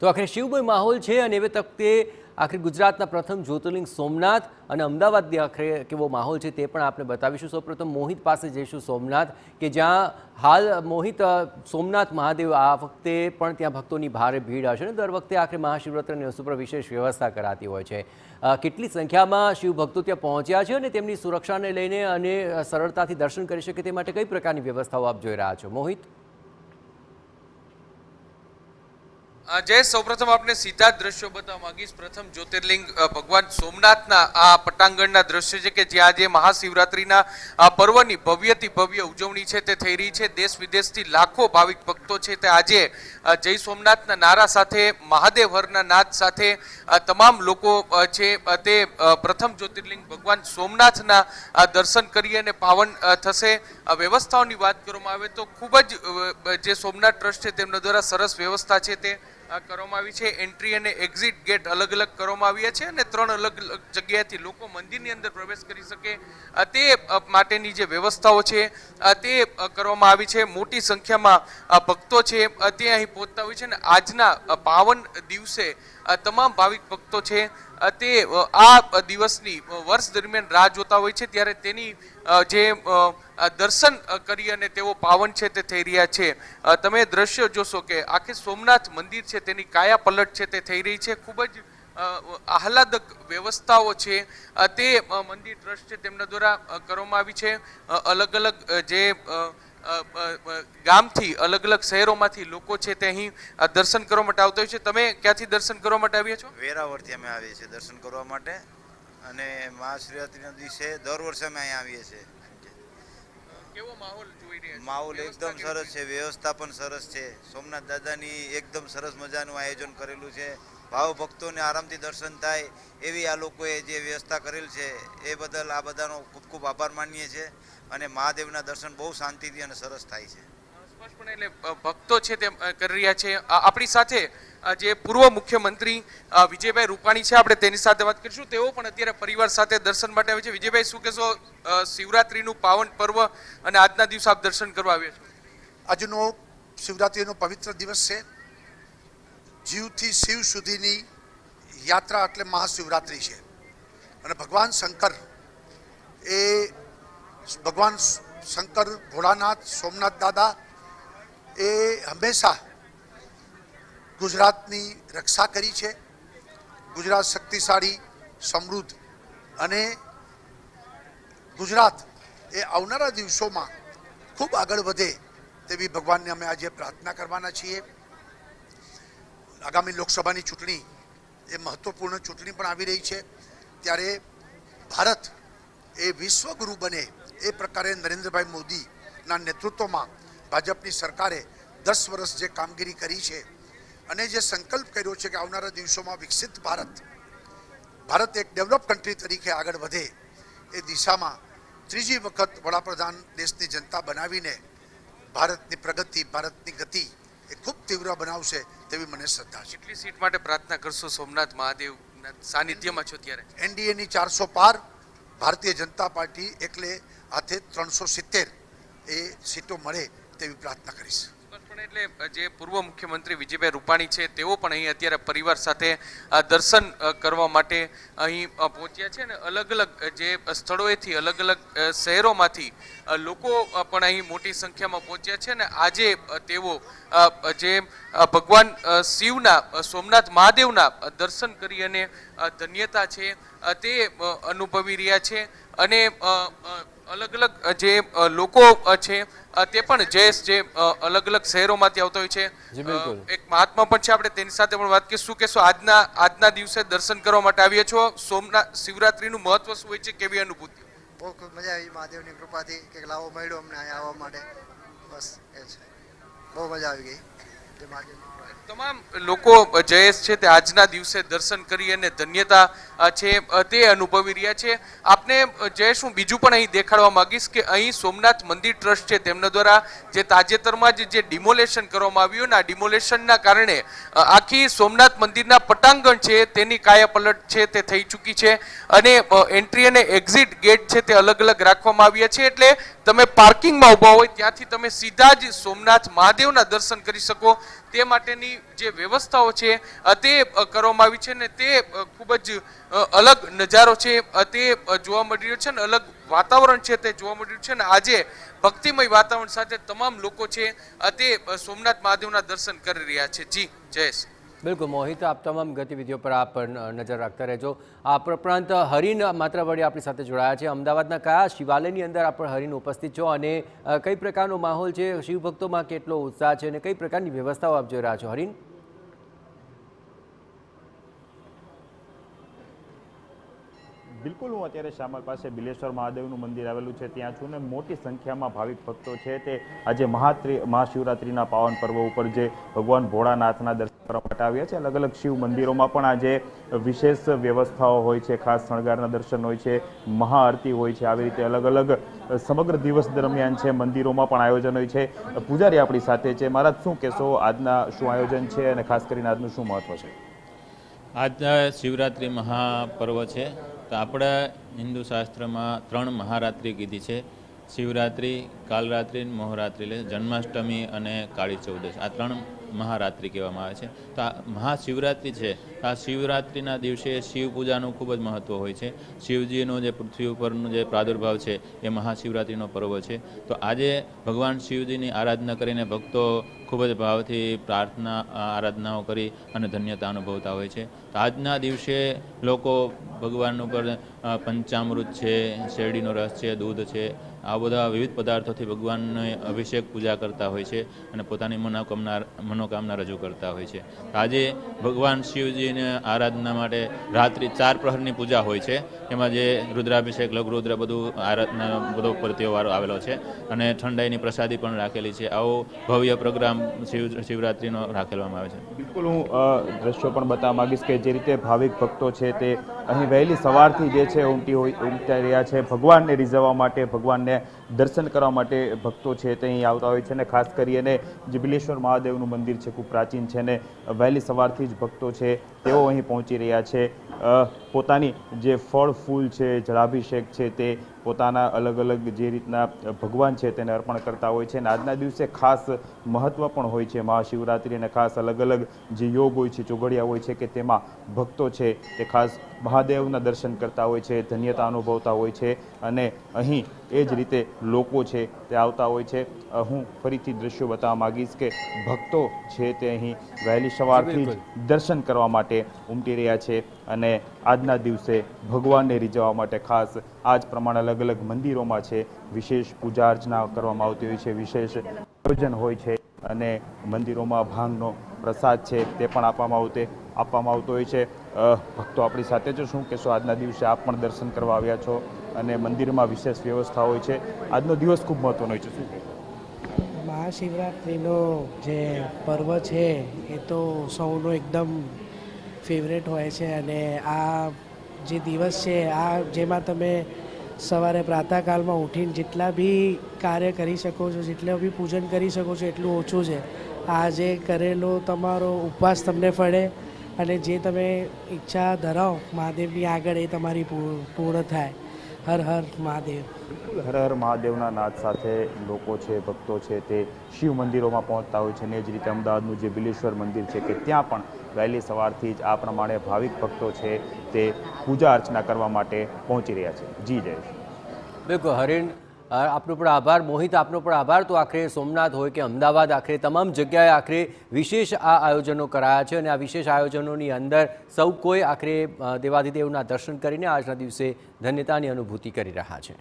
તો આખરે શિવમય માહોલ છે અને એ તકતે આખરે ગુજરાતના પ્રથમ જ્યોતિર્લિંગ સોમનાથ અને અમદાવાદની આખરે કેવો માહોલ છે તે પણ આપણે બતાવીશું। સૌપ્રથમ મોહિત પાસે જઈશું સોમનાથ કે જ્યાં હાલ મોહિત સોમનાથ મહાદેવ આ વખતે પણ ત્યાં ભક્તોની ભારે ભીડ હશે ને દર વખતે આખરે મહાશિવરાત્રિની અવસર પર વિશેષ વ્યવસ્થા કરાતી હોય છે। કેટલી સંખ્યામાં શિવ ભક્તો ત્યાં પહોંચ્યા છે અને તેમની સુરક્ષાને લઈને અને સરળતાથી દર્શન કરી શકે તે માટે કઈ પ્રકારની વ્યવસ્થાઓ આપ જોઈ રહ્યા છો મોહિત? जय सौप्रथम आपने सीधा दृश्यों बतावा मांगीश। प्रथम ज्योतिर्लिंग भगवान सोमनाथना आ पटांगणना दृश्य छे के ज्यां जे महाशिवरात्रिना पर्वनी भव्यથી भव्य उजवणी छे ते થઈ રહી છે। देश विदेशથી लाखों भाविक भक्तो छे ते આજે जय सोमनाथना नारा સાથે महादेव हરના नाद સાથે તમામ લોકો છે તે પ્રથમ જ્યોતિર્લિંગ ભગવાન સોમનાથના દર્શન કરી અને પાવન થશે। વ્યવસ્થાઓની વાત કરવામાં આવે તો ખૂબ જ જે સોમનાથ ટ્રસ્ટ છે તેમના દ્વારા સરસ વ્યવસ્થા છે તે કરવામાં આવી છે। એન્ટ્રી અને એક્ઝિટ ગેટ અલગ અલગ કરવામાં આવ્યા છે અને 3 અલગ અલગ જગ્યાએથી લોકો મંદિરની અંદર પ્રવેશ કરી શકે તે માટેની જે વ્યવસ્થાઓ છે તે કરવામાં આવી છે। મોટી સંખ્યામાં ભક્તો છે તે અહીં પહોંચતા હોય છે અને આજના પાવન દિવસે તમામ ભાવિક ભક્તો છે તે આ દિવસની વર્ષ દરમિયાન રાહ જોતા હોય છે ત્યારે તેની જે દર્શન કરી અને તેઓ પાવન છે તે થઈ રહ્યા છે। તમે દ્રશ્ય જોશો કે આખે સોમનાથ મંદિર છે તેની કાયા પલટ છે તે થઈ રહી છે। ખૂબ જ આહલાદક વ્યવસ્થાઓ છે તે મંદિર ટ્રસ્ટ છે તેમના દ્વારા કરવામાં આવી છે। અલગ અલગ જે ગામથી અલગ અલગ શહેરોમાંથી લોકો છે તે અહીં દર્શન કરવા માટે આવતા હોય છે। તમે ક્યાંથી દર્શન કરવા માટે આવ્યા છો? વેરાવળથી અમે આવીએ છીએ દર્શન કરવા માટે અને મહાશિવરાત્રિના દિવસે દર વર્ષે અમે અહીં આવીએ છીએ। કેવો માહોલ જોઈ રહ્યા છો? માહોલ એકદમ સરસ છે, વ્યવસ્થા પણ સરસ છે। સોમનાથ દાદાની એકદમ સરસ મજાનું આયોજન કરેલું છે। ભાવ ભક્તોને આરામથી દર્શન થાય એવી આ લોકોએ જે વ્યવસ્થા કરેલ છે એ બદલ આ બધાનો ખૂબ ખૂબ આભાર માનીએ છીએ અને મહાદેવના દર્શન બહુ શાંતિથી અને સરસ થાય છે। સ્પષ્ટપણે એટલે ભક્તો છે તે કરી રહ્યા છે। આપણી સાથે જે પૂર્વ મુખ્યમંત્રી વિજયભાઈ રૂપાણી છે આપણે તેની સાથે વાત કરીશું। તેઓ પણ અત્યારે પરિવાર સાથે દર્શન માટે આવે છે। વિજયભાઈ, શું કહેશો શિવરાત્રીનું પાવન પર્વ અને આજના દિવસે આપ દર્શન કરવા આવ્યા છો? આજનો શિવરાત્રીનો પવિત્ર દિવસ છે। જીવથી શિવ સુધીની યાત્રા એટલે મહાશિવરાત્રિ છે અને ભગવાન શંકર ભોળાનાથ સોમનાથ દાદા એ હંમેશા ગુજરાતની રક્ષા કરી છે। ગુજરાત શક્તિશાળી, સમૃદ્ધ અને ગુજરાત એ આવનારા દિવસોમાં ખૂબ આગળ વધે તેવી ભગવાનને અમે આજે પ્રાર્થના કરવાના છીએ। આગામી લોકસભાની ચૂંટણી એ મહત્વપૂર્ણ ચૂંટણી પણ આવી રહી છે ત્યારે ભારત એ વિશ્વગુરુ બને એ પ્રકારે નરેન્દ્રભાઈ મોદીના નેતૃત્વમાં ભાજપની સરકારે 10 વર્ષ જે કામગીરી કરી છે અને જે સંકલ્પ કર્યો છે કે આવનારા દિવસોમાં વિકસિત ભારત એક ડેવલપ કન્ટ્રી તરીકે આગળ વધે એ દિશામાં ત્રીજી વખત વડાપ્રધાન દેશની જનતા બનાવીને ભારતની પ્રગતિ, ભારતની ગતિ એ ખૂબ તીવ્ર બનાવશે તેવી મને શ્રદ્ધા છે। કેટલી સીટ માટે પ્રાર્થના કરશો સોમનાથ મહાદેવના સાનિધ્યમાં છો ત્યારે? એનડીએની 400 પાર, ભારતીય જનતા પાર્ટી એકલે હાથે 370 એ સીટો મળે તેવી પ્રાર્થના કરીશ। એટલે જે પૂર્વ મુખ્યમંત્રી વિજયભાઈ રૂપાણી છે તેઓ પણ અહીં અત્યારે પરિવાર સાથે દર્શન કરવા માટે અહીં પહોંચ્યા છે અને અલગ અલગ જે સ્થળોએથી અલગ અલગ શહેરોમાંથી લોકો પણ અહીં મોટી સંખ્યામાં પહોંચ્યા છે અને આજે તેઓ જે ભગવાન શિવના સોમનાથ મહાદેવના દર્શન કરી અને ધન્યતા છે તે અનુભવી રહ્યા છે અને અલગ અલગ જે લોકો છે તે પણ જે અલગ અલગ શહેરોમાંથી આવતા હોય છે। એક મહાત્મા પણ છે, આપણે તેની સાથે પણ વાત કરીશું। શું કહેશો આજના દિવસે દર્શન કરવા માટે આવ્યા છો? સોમનાથ શિવરાત્રીનું મહત્વ શું હોય છે, કેવી અનુભૂતિ? બહુ ખૂબ મજા આવી મહાદેવની કૃપાથી કે લાવો મળ્યો અમને અહીંયા આવવા માટે। બસ એ છે, બહુ મજા આવી ગઈ। તમામ લોકો જયેશ છે તે આજના દિવસે દર્શન કરી અને ધન્યતા છે તે અનુભવી રહ્યા છે। આપને જયેશ હું બીજું પણ અહીં દેખાડવા માંગીશ કે અહીં સોમનાથ મંદિર ટ્રસ્ટ છે તેમના દ્વારા જે તાજેતરમાં જ જે ડિમોલેશન કરવામાં આવ્યું ને આ ડિમોલેશનના કારણે આખી સોમનાથ મંદિરના પટાંગણ છે તેની કાયાપલટ છે તે થઈ ચૂકી છે અને એન્ટ્રી અને એક્ઝિટ ગેટ છે તે અલગ અલગ રાખવામાં આવ્યા છે। એટલે તમે પાર્કિંગમાં ઊભા હોય ત્યાંથી તમે સીધા જ સોમનાથ મહાદેવના દર્શન કરી શકો। તે માટેની જે વ્યવસ્થાઓ છે તે કરવામાં આવી છે ને તે ખૂબ જ અલગ નજારો છે તે જોવા મળી રહ્યો છે ને અલગ વાતાવરણ છે તે જોવા મળી રહ્યું છે ને આજે ભક્તિમય વાતાવરણ સાથે તમામ લોકો છે તે સોમનાથ મહાદેવના દર્શન કરી રહ્યા છે. જી જયેશ. બિલકુલ મોહિત, આપ તમામ ગતિવિધિઓ પર આપ નજર રાખતા રહેજો. આ ઉપરાંત હરીન માત્રાવડી આપણી સાથે જોડાયા છે. અમદાવાદના કયા શિવાલયની અંદર આપ હરીન ઉપસ્થિત છો અને કઈ પ્રકારનો માહોલ છે, શિવભક્તોમાં કેટલો ઉત્સાહ છે અને કઈ પ્રકારની વ્યવસ્થાઓ આપ જોઈ રહ્યા છો હરીન? બિલકુલ, હું અત્યારે શામલ પાસે બિલેશ્વર મહાદેવનું મંદિર આવેલું છે ત્યાં છું ને મોટી સંખ્યામાં ભાવિક ભક્તો છે તે આજે મહાશિવરાત્રિના પાવન પર્વ ઉપર જે ભગવાન ભોળાનાથના દર્શન કરવા માટે આવ્યા છે. અલગ અલગ શિવ મંદિરોમાં પણ આજે વિશેષ વ્યવસ્થાઓ હોય છે, ખાસ શણગારના દર્શન હોય છે, મહાઆરતી હોય છે. આવી રીતે અલગ અલગ સમગ્ર દિવસ દરમિયાન છે મંદિરોમાં પણ આયોજન હોય છે. પૂજારી આપણી સાથે છે. મહારાજ, શું કહેશો, આજના શું આયોજન છે અને ખાસ કરીને આજનું શું મહત્વ છે? આજના શિવરાત્રિ મહાપર્વ છે. તો આપણા હિન્દુ શાસ્ત્રમાં 3 મહારાત્રિ કીધી છે: શિવરાત્રિ, કાલરાત્રિ, મોહરાત્રિ, એટલે જન્માષ્ટમી અને કાળી ચૌદશ. આ 3 મહારાત્રિ કહેવામાં આવે છે. તો આ મહાશિવરાત્રિ છે, આ શિવરાત્રિના દિવસે શિવ પૂજાનું ખૂબ જ મહત્ત્વ હોય છે. શિવજીનો જે પૃથ્વી ઉપરનો જે પ્રાદુર્ભાવ છે એ મહાશિવરાત્રિનો પર્વ છે. તો આજે ભગવાન શિવજીની આરાધના કરીને ભક્તો ખૂબ જ ભાવથી પ્રાર્થના આરાધનાઓ કરી અને ધન્યતા અનુભવતા હોય છે. તો આજના દિવસે લોકો ભગવાન ઉપર પંચામૃત છે, શેરડીનો રસ છે, દૂધ છે, આ બધા વિવિધ પદાર્થોથી ભગવાનને અભિષેક પૂજા કરતા હોય છે અને પોતાની મનોકામના રજૂ કરતા હોય છે. આજે ભગવાન શિવજીને આરાધના માટે રાત્રિ 4 પ્રહરની પૂજા હોય છે. એમાં જે રુદ્રાભિષેક, લઘુરુદ્ર બધું આરાધના બધો તહેવાર આવેલો છે અને ઠંડાઈની પ્રસાદી પણ રાખેલી છે. આવો ભવ્ય પ્રોગ્રામ શિવરાત્રિનો રાખવામાં આવે છે. બિલકુલ, હું દ્રશ્યો પણ બતાવવા માંગીશ કે જે રીતે ભાવિક ભક્તો છે તે અહીં વહેલી સવારથી જે છે ઉમટી રહ્યા છે ભગવાનને રીઝવવા માટે, ભગવાનને દર્શન કરવા માટે ભક્તો છે તે અહીં આવતા હોય છે. અને ખાસ કરીને જે બિલેશ્વર મહાદેવનું મંદિર છે ખૂબ પ્રાચીન છે ને વહેલી સવારથી જ ભક્તો છે તેઓ અહીં પહોંચી રહ્યા છે. પોતાની જે ફળ ફૂલ છે, જળાભિષેક છે તે પોતાના અલગ અલગ જે રીતના ભગવાન છે તેને અર્પણ કરતા હોય છે. અને આજના દિવસે ખાસ મહત્ત્વ પણ હોય છે મહાશિવરાત્રિ, અને ખાસ અલગ અલગ જે યોગ હોય છે, ચોઘડિયા હોય છે કે તેમાં ભક્તો છે તે ખાસ મહાદેવના દર્શન કરતા હોય છે, ધન્યતા અનુભવતા હોય છે અને અહીં એ જ રીતે લોકો છે તે આવતા હોય છે. હું ફરીથી દ્રશ્યો બતાવવા માગીશ કે ભક્તો છે તે અહીં વહેલી સવારથી જ દર્શન કરવા માટે ઉમટી રહ્યા છે અને આજના દિવસે ભગવાનને રીઝવવા માટે ખાસ આ જ પ્રમાણે અલગ અલગ મંદિરોમાં છે વિશેષ પૂજા અર્ચના કરવામાં આવતી હોય છે, વિશેષ આયોજન હોય છે અને મંદિરોમાં ભાંગનો પ્રસાદ છે તે પણ આપવામાં આવતો હોય છે. ભક્તો આપણી સાથે જ, શું કહેશો, આજના દિવસે આપ પણ દર્શન કરવા આવ્યા છો અને મંદિરમાં વિશેષ વ્યવસ્થા હોય છે. આજનો દિવસ ખૂબ મહત્વનો હોય છે, શું કહેશો? મહાશિવરાત્રિનો જે પર્વ છે એ તો સૌનો એકદમ ફેવરેટ હોય છે અને આ જે દિવસ છે આ જેમાં તમે સવારે પ્રાતઃકાલમાં ઉઠીને જેટલા બી કાર્ય કરી શકો છો, જેટલા બી પૂજન કરી શકો છો એટલું ઓછું છે. આજે કરેલો તમારો ઉપવાસ તમને ફળે અને જે તમે ઈચ્છા ધરાવો મહાદેવની આગળ એ તમારી પૂર્ણ થાય. હર હર મહાદેવ. બિલકુલ, હર હર મહાદેવના નાદ સાથે લોકો છે, ભક્તો છે તે શિવ મંદિરોમાં પહોંચતા હોય છે. અને એ જ રીતે અમદાવાદનું જે બિલેશ્વર મંદિર છે કે ત્યાં પણ વહેલી સવારથી જ આ પ્રમાણે ભાવિક ભક્તો છે તે પૂજા અર્ચના કરવા માટે પહોંચી રહ્યા છે. જી જયેશ. બિલકુલ હરીન, આપનો પણ આભાર. મોહિત, આપનો પણ આભાર. તો આખરે સોમનાથ હોય કે અમદાવાદ, આખરે તમામ જગ્યાએ આખરે વિશેષ આ આયોજનો કરાયા છે અને આ વિશેષ આયોજનોની અંદર સૌ કોઈ આખરે દેવાધિદેવના દર્શન કરીને આજના દિવસે ધન્યતાની અનુભૂતિ કરી રહ્યા છે.